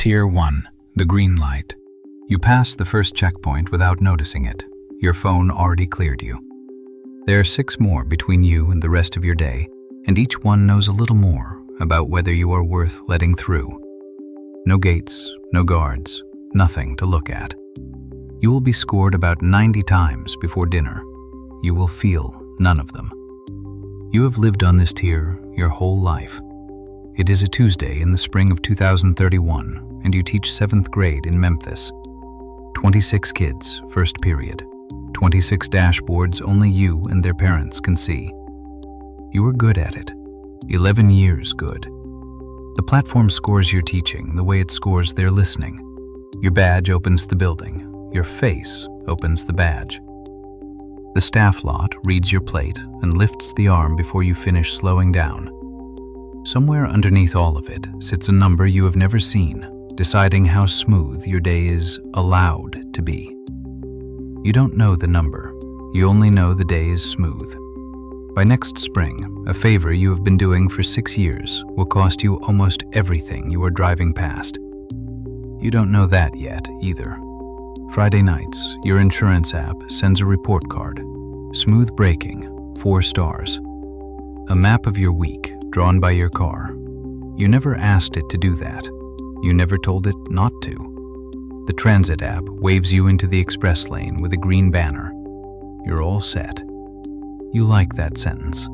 Tier 1, the green light. You pass the first checkpoint without noticing it. Your phone already cleared you. There are 6 more between you and the rest of your day, and each one knows a little more about whether you are worth letting through. No gates, no guards, nothing to look at. You will be scored about 90 times before dinner. You will feel none of them. You have lived on this tier your whole life. It is a Tuesday in the spring of 2031, and you teach 7th grade in Memphis. 26 kids, first period. 26 dashboards only you and their parents can see. You are good at it. 11 years good. The platform scores your teaching the way it scores their listening. Your badge opens the building. Your face opens the badge. The staff lot reads your plate and lifts the arm before you finish slowing down. Somewhere underneath all of it sits a number you have never seen, deciding how smooth your day is allowed to be. You don't know the number. You only know the day is smooth. By next spring, a favor you have been doing for 6 years will cost you almost everything you are driving past. You don't know that yet either. Friday nights, your insurance app sends a report card. Smooth braking, 4 stars. A map of your week drawn by your car. You never asked it to do that. You never told it not to. The transit app waves you into the express lane with a green banner. You're all set. You like that sentence.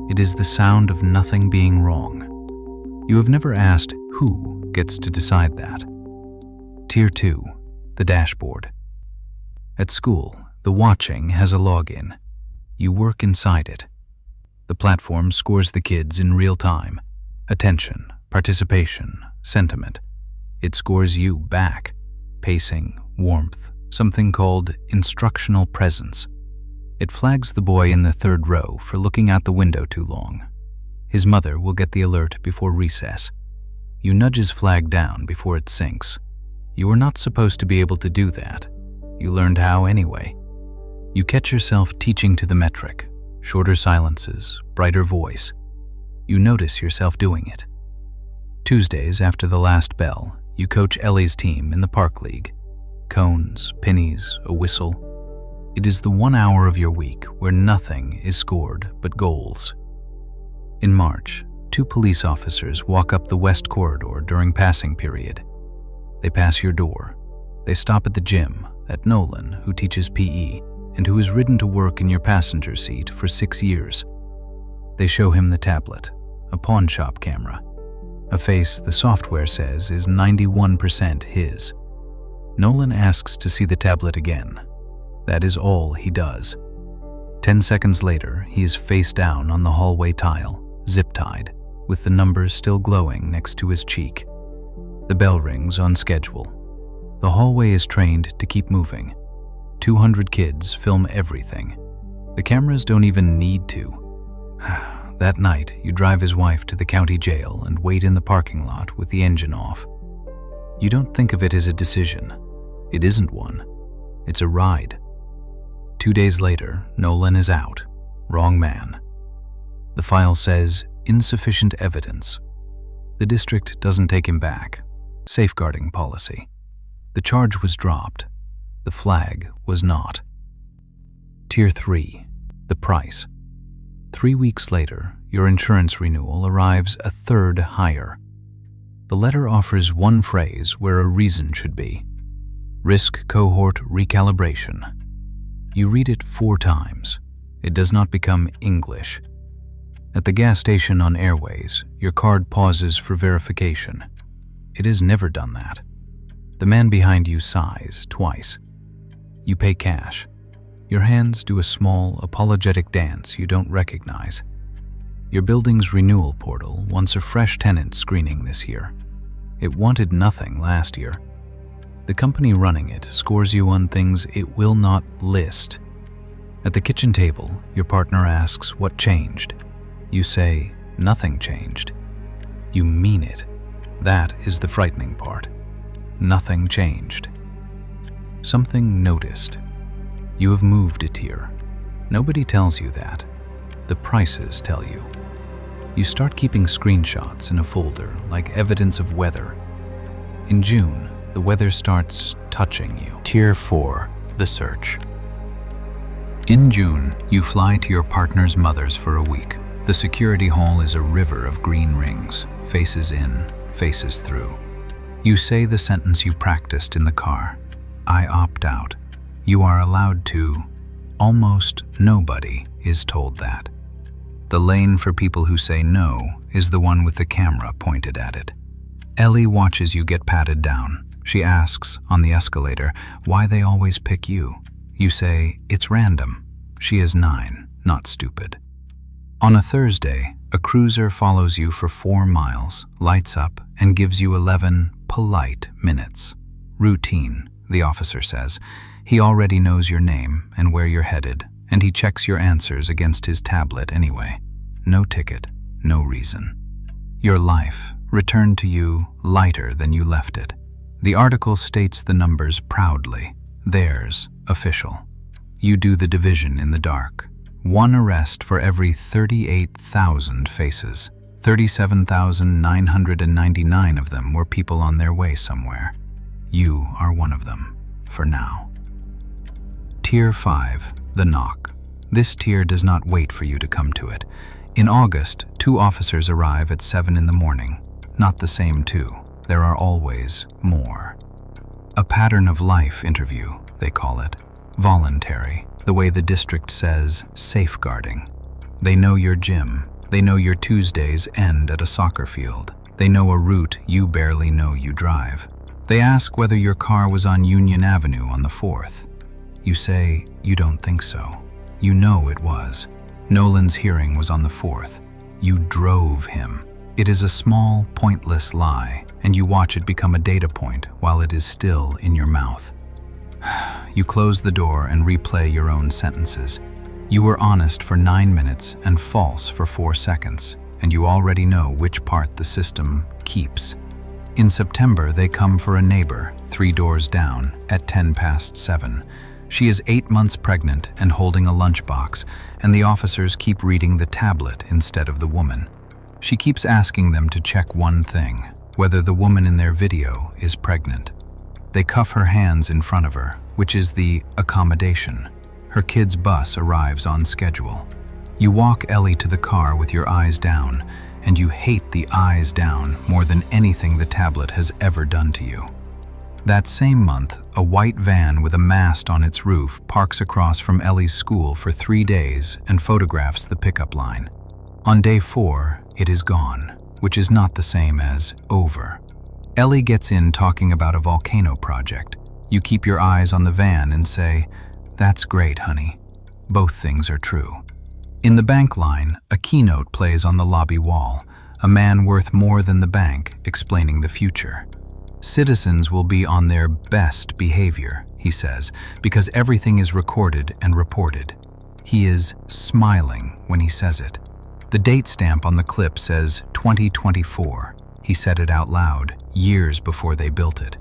It is the sound of nothing being wrong. You have never asked who gets to decide that. Tier 2, the dashboard. At school, the watching has a login. You work inside it. The platform scores the kids in real time. Attention, participation, sentiment. It scores you back. Pacing, warmth, something called instructional presence. It flags the boy in the 3rd row for looking out the window too long. His mother will get the alert before recess. You nudge his flag down before it sinks. You were not supposed to be able to do that. You learned how anyway. You catch yourself teaching to the metric. Shorter silences, brighter voice. You notice yourself doing it. Tuesdays after the last bell, you coach Ellie's team in the park league. Cones, pennies, a whistle. It is the 1 hour of your week where nothing is scored but goals. In March, 2 police officers walk up the west corridor during passing period. They pass your door. They stop at the gym, at Nolan, who teaches PE, and who has ridden to work in your passenger seat for 6 years. They show him the tablet, a pawnshop camera, a face the software says is 91% his. Nolan asks to see the tablet again. That is all he does. 10 seconds later, he is face down on the hallway tile, zip-tied, with the numbers still glowing next to his cheek. The bell rings on schedule. The hallway is trained to keep moving. 200 kids film everything. The cameras don't even need to. That night, you drive his wife to the county jail and wait in the parking lot with the engine off. You don't think of it as a decision. It isn't one. It's a ride. 2 days later, Nolan is out. Wrong man. The file says, insufficient evidence. The district doesn't take him back. Safeguarding policy. The charge was dropped. The flag was not. Tier 3, the price. 3 weeks later, your insurance renewal arrives a third higher. The letter offers one phrase where a reason should be. Risk cohort recalibration. You read it 4 times. It does not become English. At the gas station on Airways, your card pauses for verification. It has never done that. The man behind you sighs twice. You pay cash. Your hands do a small, apologetic dance you don't recognize. Your building's renewal portal wants a fresh tenant screening this year. It wanted nothing last year. The company running it scores you on things it will not list. At the kitchen table, your partner asks what changed. You say, nothing changed. You mean it. That is the frightening part. Nothing changed. Something noticed. You have moved a tier. Nobody tells you that. The prices tell you. You start keeping screenshots in a folder like evidence of weather. In June, the weather starts touching you. Tier 4, the search. In June, you fly to your partner's mother's for a week. The security hall is a river of green rings, faces in, faces through. You say the sentence you practiced in the car. I opt out. You are allowed to. Almost nobody is told that. The lane for people who say no is the one with the camera pointed at it. Ellie watches you get patted down. She asks, on the escalator, why they always pick you. You say, it's random. She is 9, not stupid. On a Thursday, a cruiser follows you for 4 miles, lights up, and gives you 11 polite minutes. Routine, the officer says. He already knows your name and where you're headed, and he checks your answers against his tablet anyway. No ticket, no reason. Your life returned to you lighter than you left it. The article states the numbers proudly. Theirs, official. You do the division in the dark. 1 arrest for every 38,000 faces. 37,999 of them were people on their way somewhere. You are one of them, for now. Tier 5, the knock. This tier does not wait for you to come to it. In August, 2 officers arrive at 7 in the morning. Not the same 2. There are always more. A pattern of life interview, they call it. Voluntary, the way the district says safeguarding. They know your gym. They know your Tuesdays end at a soccer field. They know a route you barely know you drive. They ask whether your car was on Union Avenue on the 4th. You say you don't think so. You know it was. Nolan's hearing was on the 4th. You drove him. It is a small, pointless lie, and you watch it become a data point while it is still in your mouth. You close the door and replay your own sentences. You were honest for 9 minutes and false for 4 seconds, and you already know which part the system keeps. In September, they come for a neighbor 3 doors down at 7:10. She is 8 months pregnant and holding a lunchbox, and the officers keep reading the tablet instead of the woman. She keeps asking them to check one thing, whether the woman in their video is pregnant. They cuff her hands in front of her, which is the accommodation. Her kid's bus arrives on schedule. You walk Ellie to the car with your eyes down, and you hate the eyes down more than anything the tablet has ever done to you. That same month, a white van with a mast on its roof parks across from Ellie's school for 3 days and photographs the pickup line. On day 4, it is gone, which is not the same as over. Ellie gets in talking about a volcano project. You keep your eyes on the van and say, "That's great, honey." Both things are true. In the bank line, a keynote plays on the lobby wall, a man worth more than the bank explaining the future. Citizens will be on their best behavior, he says, because everything is recorded and reported. He is smiling when he says it. The date stamp on the clip says 2024. He said it out loud, years before they built it.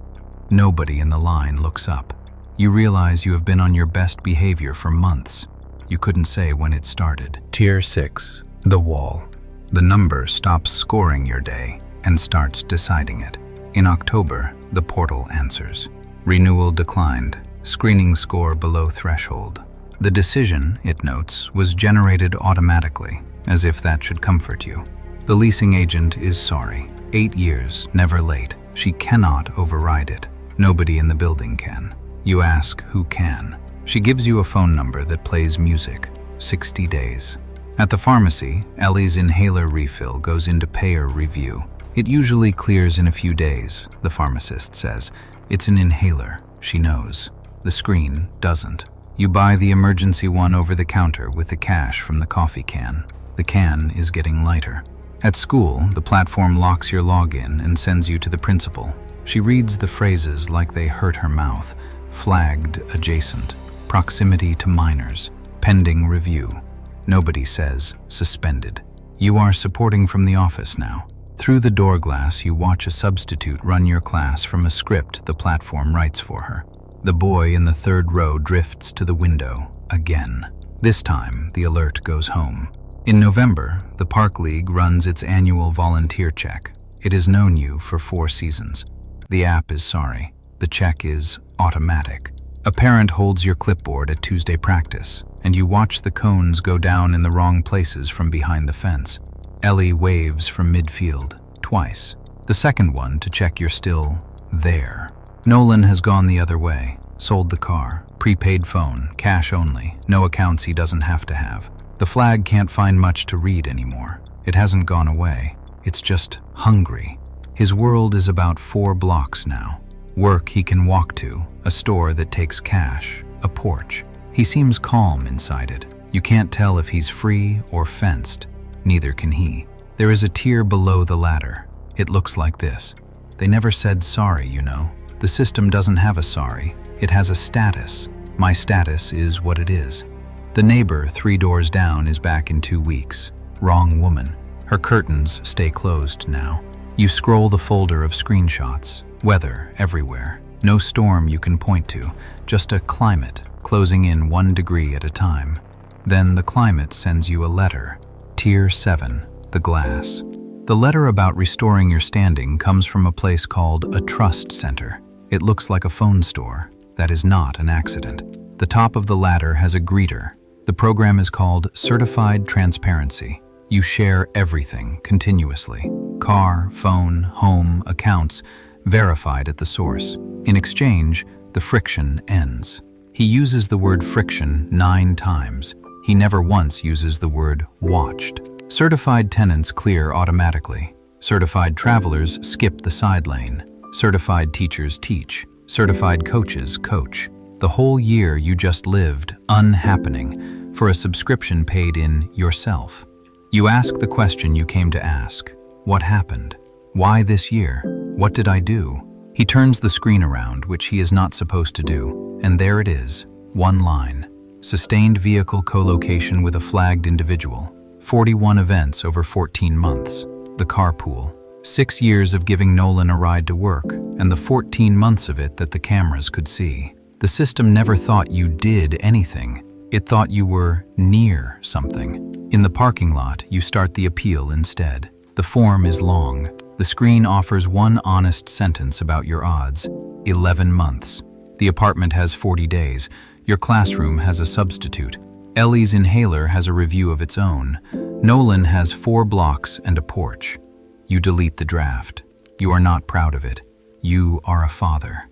Nobody in the line looks up. You realize you have been on your best behavior for months. You couldn't say when it started. Tier 6, the wall. The number stops scoring your day and starts deciding it. In October, the portal answers. Renewal declined, screening score below threshold. The decision, it notes, was generated automatically, as if that should comfort you. The leasing agent is sorry. 8 years, never late. She cannot override it. Nobody in the building can. You ask who can. She gives you a phone number that plays music. 60 days. At the pharmacy, Ellie's inhaler refill goes into payer review. It usually clears in a few days, the pharmacist says. It's an inhaler, she knows. The screen doesn't. You buy the emergency one over the counter with the cash from the coffee can. The can is getting lighter. At school, the platform locks your login and sends you to the principal. She reads the phrases like they hurt her mouth. Flagged adjacent. Proximity to minors. Pending review. Nobody says suspended. You are supporting from the office now. Through the door glass, you watch a substitute run your class from a script the platform writes for her. The boy in the 3rd row drifts to the window again. This time, the alert goes home. In November, the Park League runs its annual volunteer check. It has known you for 4 seasons. The app is sorry. The check is automatic. A parent holds your clipboard at Tuesday practice, and you watch the cones go down in the wrong places from behind the fence. Ellie waves from midfield, twice. The second one to check you're still there. Nolan has gone the other way, sold the car, prepaid phone, cash only, no accounts he doesn't have to have. The flag can't find much to read anymore. It hasn't gone away. It's just hungry. His world is about 4 blocks now. Work he can walk to, a store that takes cash, a porch. He seems calm inside it. You can't tell if he's free or fenced. Neither can he. There is a tier below the ladder. It looks like this. They never said sorry, you know. The system doesn't have a sorry. It has a status. My status is what it is. The neighbor 3 doors down is back in 2 weeks. Wrong woman. Her curtains stay closed now. You scroll the folder of screenshots. Weather everywhere. No storm you can point to, just a climate closing in 1 degree at a time. Then the climate sends you a letter. Tier 7, the glass. The letter about restoring your standing comes from a place called a trust center. It looks like a phone store. That is not an accident. The top of the ladder has a greeter. The program is called Certified Transparency. You share everything continuously. Car, phone, home, accounts, verified at the source. In exchange, the friction ends. He uses the word friction 9 times. He never once uses the word watched. Certified tenants clear automatically. Certified travelers skip the side lane. Certified teachers teach. Certified coaches coach. The whole year you just lived, unhappening, for a subscription paid in yourself. You ask the question you came to ask. What happened? Why this year? What did I do? He turns the screen around, which he is not supposed to do, and there it is, 1 line. Sustained vehicle co-location with a flagged individual. 41 events over 14 months. The carpool. 6 years of giving Nolan a ride to work, and the 14 months of it that the cameras could see. The system never thought you did anything. It thought you were near something. In the parking lot, you start the appeal instead. The form is long. The screen offers 1 honest sentence about your odds. 11 months. The apartment has 40 days. Your classroom has a substitute. Ellie's inhaler has a review of its own. Nolan has 4 blocks and a porch. You delete the draft. You are not proud of it. You are a father.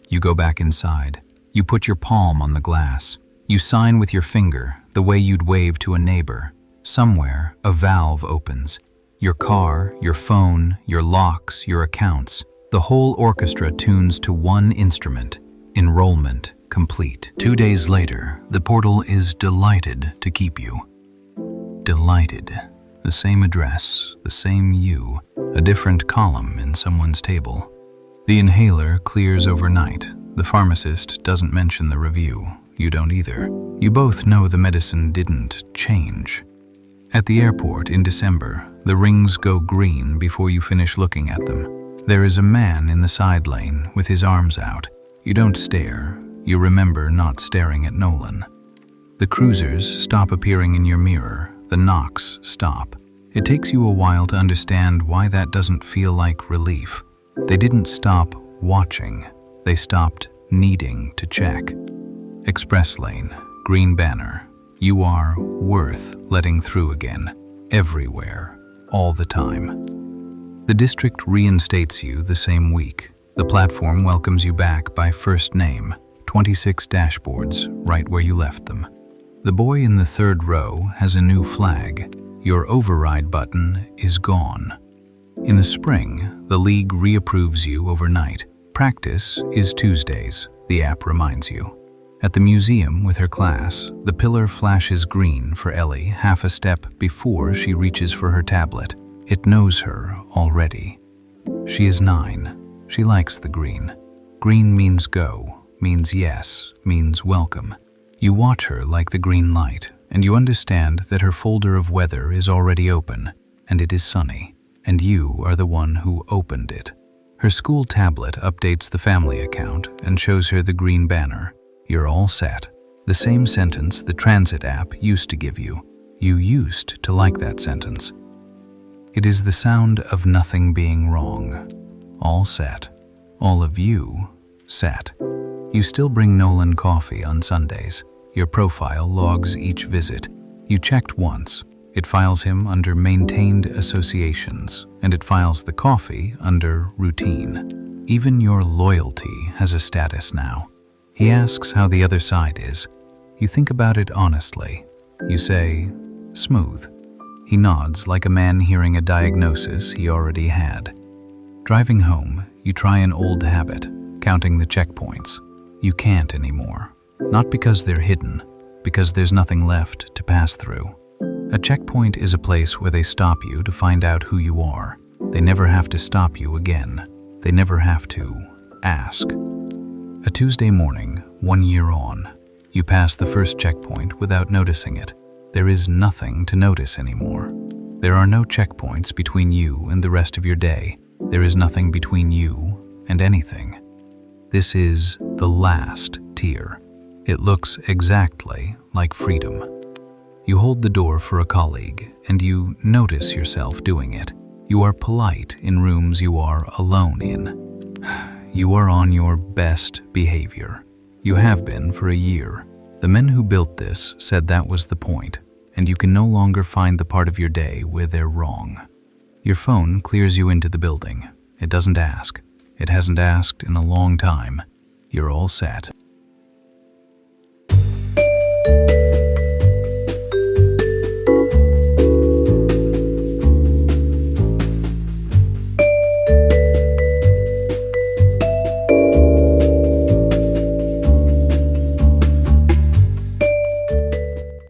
You go back inside. You put your palm on the glass. You sign with your finger, the way you'd wave to a neighbor. Somewhere, a valve opens. Your car, your phone, your locks, your accounts. The whole orchestra tunes to 1 instrument. Enrollment complete. 2 days later, the portal is delighted to keep you. Delighted. The same address, the same you, a different column in someone's table. The inhaler clears overnight. The pharmacist doesn't mention the review. You don't either. You both know the medicine didn't change. At the airport in December, the rings go green before you finish looking at them. There is a man in the side lane with his arms out. You don't stare. You remember not staring at Nolan. The cruisers stop appearing in your mirror. The knocks stop. It takes you a while to understand why that doesn't feel like relief. They didn't stop watching. They stopped needing to check. Express lane, green banner. You are worth letting through again. Everywhere. All the time. The district reinstates you the same week. The platform welcomes you back by first name. 26 dashboards, right where you left them. The boy in the 3rd row has a new flag. Your override button is gone. In the spring, the league reapproves you overnight. Practice is Tuesdays, the app reminds you. At the museum with her class, the pillar flashes green for Ellie half a step before she reaches for her tablet. It knows her already. She is 9. She likes the green. Green means go, means yes, means welcome. You watch her like the green light, and you understand that her folder of weather is already open, and it is sunny, and you are the one who opened it. Her school tablet updates the family account and shows her the green banner. You're all set. The same sentence the transit app used to give you. You used to like that sentence. It is the sound of nothing being wrong. All set. All of you set. You still bring Nolan coffee on Sundays. Your profile logs each visit. You checked once. It files him under maintained associations, and it files the coffee under routine. Even your loyalty has a status now. He asks how the other side is. You think about it honestly. You say, smooth. He nods like a man hearing a diagnosis he already had. Driving home, you try an old habit, counting the checkpoints. You can't anymore. Not because they're hidden, because there's nothing left to pass through. A checkpoint is a place where they stop you to find out who you are. They never have to stop you again. They never have to ask. A Tuesday morning, 1 year on, you pass the first checkpoint without noticing it. There is nothing to notice anymore. There are no checkpoints between you and the rest of your day. There is nothing between you and anything. This is the last tier. It looks exactly like freedom. You hold the door for a colleague, and you notice yourself doing it. You are polite in rooms you are alone in. You are on your best behavior. You have been for a year. The men who built this said that was the point, and you can no longer find the part of your day where they're wrong. Your phone clears you into the building. It doesn't ask. It hasn't asked in a long time. You're all set.